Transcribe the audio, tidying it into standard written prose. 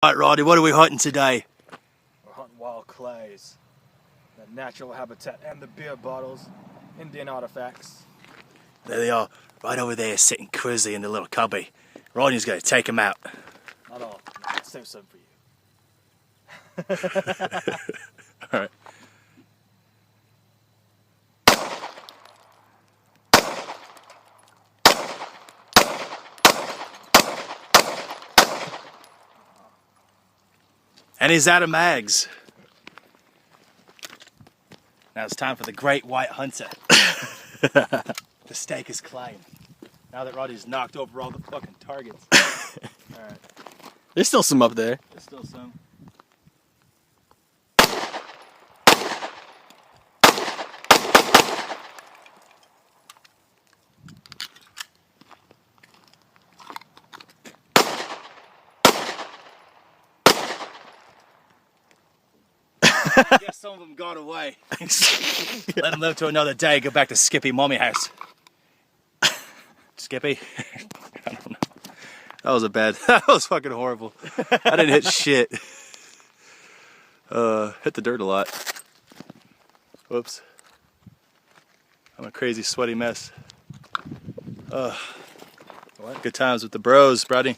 Right, Rodney, what are we hunting today? We're hunting wild clays, the natural habitat, and the beer bottles, Indian artifacts. There they are, right over there, sitting cozy in the little cubby. Rodney's going to take them out. Not all. I'll save some for you. All right. And he's out of mags. Now it's time for the great white hunter. The stake is claimed. Now that Rodney's knocked over all the fucking targets. Alright. There's still some up there. There's still some. I guess some of them got away. Let them live to another day, go back to Skippy Mommy house. Skippy? I don't know. That was that was fucking horrible. I didn't hit shit. Hit the dirt a lot. Whoops. I'm a crazy sweaty mess. Good times with the bros, Rodney.